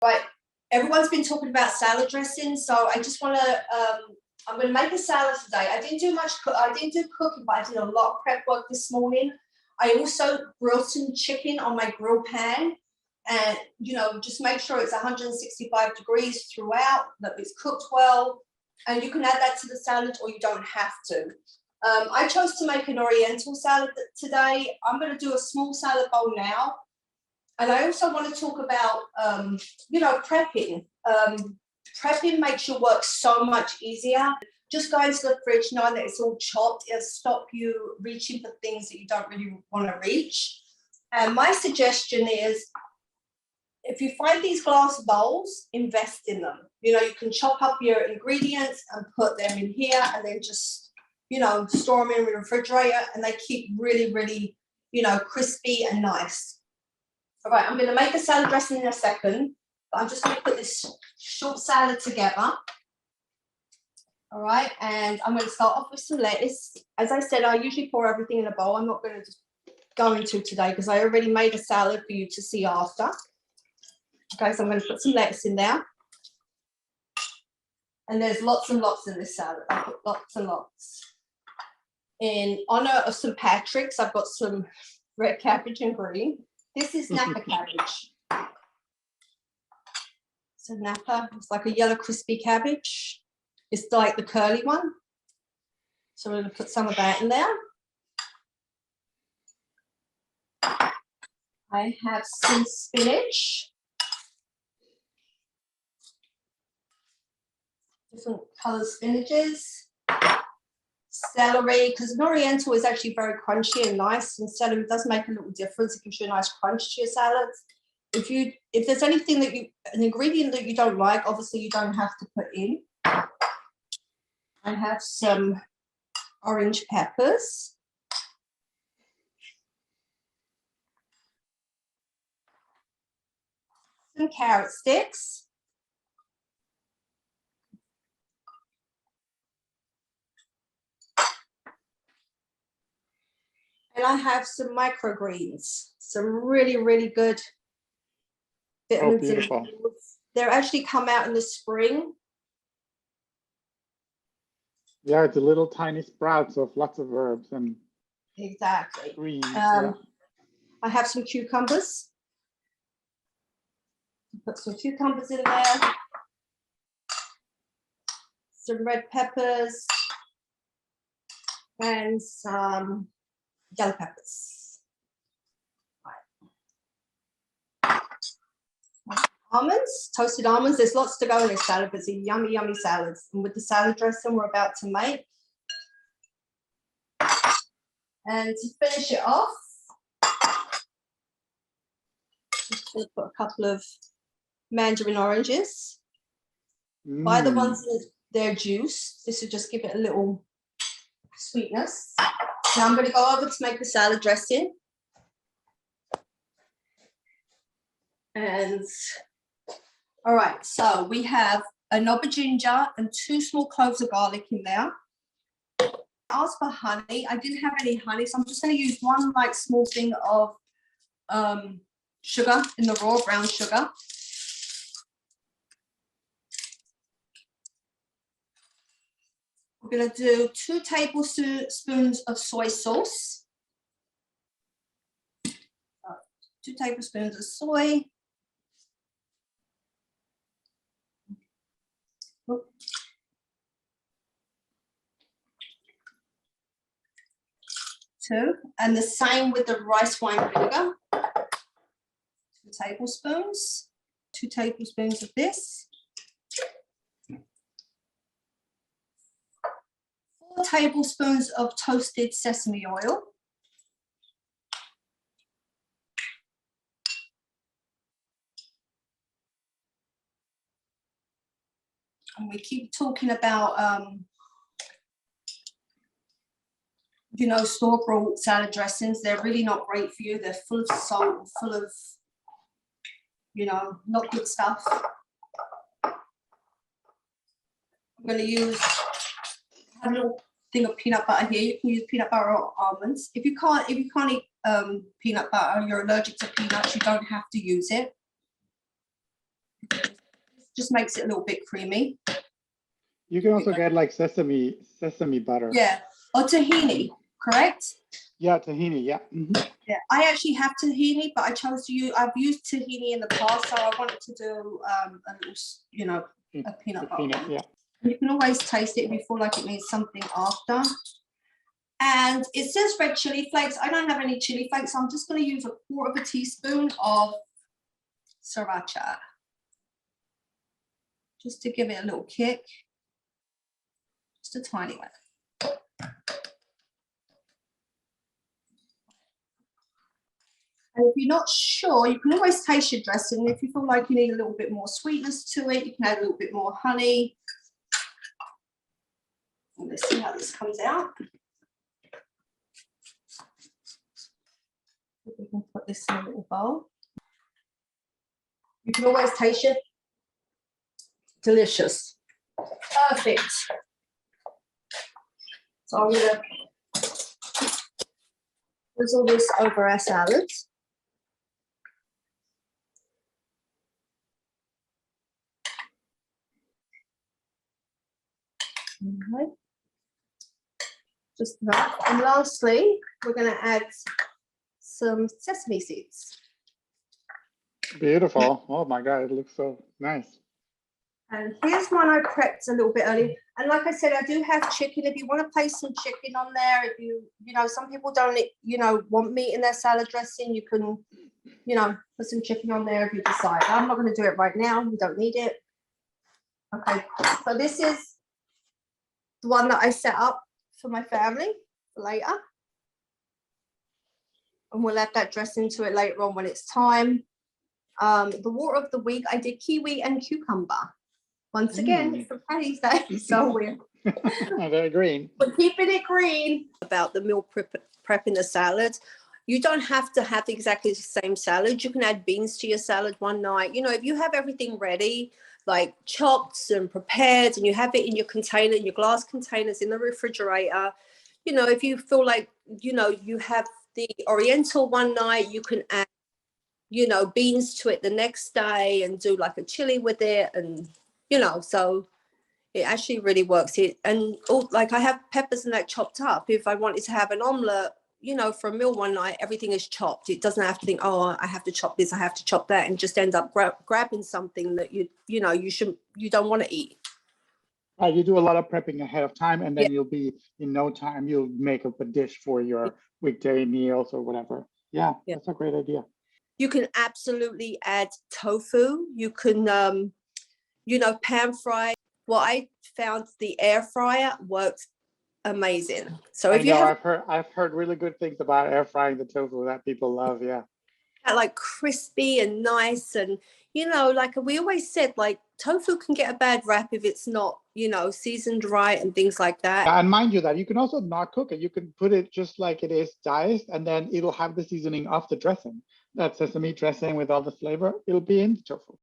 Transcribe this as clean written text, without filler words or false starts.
Right, everyone's been talking about salad dressing, so I just want to, I'm going to make a salad today. I didn't do cooking, but I did a lot of prep work this morning. I also grilled some chicken on my grill pan, and, you know, just make sure it's 165 degrees throughout, that it's cooked well, and you can add that to the salad or you don't have to. I chose to make an Oriental salad today. I'm going to do a small salad bowl now. And I also want to talk about, you know, prepping. Prepping makes your work so much easier. Just go into the fridge knowing that it's all chopped. It'll stop you reaching for things that you don't really want to reach. And my suggestion is, if you find these glass bowls, invest in them. You know, you can chop up your ingredients and put them in here, and then just, you know, store them in the refrigerator, and they keep really, really, you know, crispy and nice. All right, I'm going to make a salad dressing in a second, but I'm just going to put this short salad together. All right, and I'm going to start off with some lettuce. As I said, I usually pour everything in a bowl. I'm not going to just go into today because I already made a salad for you to see after. Okay, so I'm going to put some lettuce in there. And there's lots and lots in this salad. I put lots and lots. In honor of St. Patrick's, I've got some red cabbage and green. This is Napa cabbage. So Napa, it's like a yellow crispy cabbage. It's like the curly one. So we're going to put some of that in there. I have some spinach. Different color spinaches. Celery, because an Oriental is actually very crunchy and nice, and celery does make a little difference. It gives you a nice crunch to your salads. If there's anything that an ingredient that you don't like, obviously you don't have to put in. I have some orange peppers. Some carrot sticks. And I have some microgreens, some really, really good vitamins. Oh, beautiful. They're actually come out in the spring. Yeah, it's a little tiny sprouts of lots of herbs and exactly. Greens. Yeah. I have some cucumbers. Put some cucumbers in there. Some red peppers. And some yellow peppers. Right. Almonds, toasted almonds. There's lots to go in this salad, but it's a yummy, yummy salad. And with the salad dressing we're about to make. And to finish it off, just going to put a couple of mandarin oranges. Buy the ones in their juice. This will just give it a little sweetness. Now I'm going to go over to make the salad dressing. And all right, so we have a knob of ginger and 2 small cloves of garlic in there. I asked for honey. I didn't have any honey, so I'm just going to use 1 like small thing of sugar in the raw brown sugar. We're going to do 2 tablespoons of soy sauce. 2 tablespoons of soy. Two, and the same with the rice wine vinegar. 2 tablespoons. 2 tablespoons of this. 4 tablespoons of toasted sesame oil. And we keep talking about, you know, store-bought salad dressings. They're really not great for you. They're full of salt, full of, you know, not good stuff. I'm going to use a little thing of peanut butter here. You can use peanut butter or almonds. If you can't eat peanut butter, you're allergic to peanuts, you don't have to use it. Just makes it a little bit creamy. You can also get like sesame butter. Yeah, or tahini, correct? Yeah, tahini. Yeah. Yeah, I actually have tahini, but I chose to use. I've used tahini in the past, so I wanted to do a little, a peanut butter. Peanut, yeah. You can always taste it if you feel like it needs something after. And it says red chili flakes. I don't have any chili flakes, so I'm just going to use 1/4 teaspoon of sriracha, just to give it a little kick. Just a tiny one. And if you're not sure, you can always taste your dressing. If you feel like you need a little bit more sweetness to it, you can add a little bit more honey. And let's see how this comes out. We can put this in a little bowl. You can always taste it. Delicious. Perfect. So I'm going to drizzle this over our salads. Okay. Just that. And lastly, we're going to add some sesame seeds. Beautiful. Oh my God, it looks so nice. And here's one I prepped a little bit earlier. And like I said, I do have chicken. If you want to place some chicken on there, if some people don't, want meat in their salad dressing, you can, put some chicken on there if you decide. I'm not going to do it right now. We don't need it. Okay. So this is the one that I set up for my family for later. And we'll add that dressing to it later on when it's time. The water of the week, I did kiwi and cucumber. Once again, it's for Patty's Day, so we're very green. We're keeping it green. About the meal prep in the salad, you don't have to have exactly the same salad. You can add beans to your salad one night. If you have everything ready, like chopped and prepared, and you have it in your container, in your glass containers in the refrigerator, if you feel like, you have the Oriental one night, you can add, beans to it the next day and do like a chili with it. And, so it actually really works. Like I have peppers and that chopped up. If I wanted to have an omelette, for a meal one night, everything is chopped. It doesn't have to think, oh, I have to chop this, I have to chop that, and just end up grabbing something that you don't want to eat. You do a lot of prepping ahead of time, and then you'll be in no time, you'll make up a dish for your weekday meals or whatever. Yeah, that's a great idea. You can absolutely add tofu. You can, pan fry. What I found, the air fryer works amazing. So if I've heard really good things about air frying the tofu that people love. Yeah, like crispy and nice, and like we always said, like tofu can get a bad rap if it's not seasoned right and things like that. Yeah, and mind you that you can also not cook it. You can put it just like it is diced, and then it'll have the seasoning of the dressing. That sesame dressing with all the flavor, it'll be in the tofu.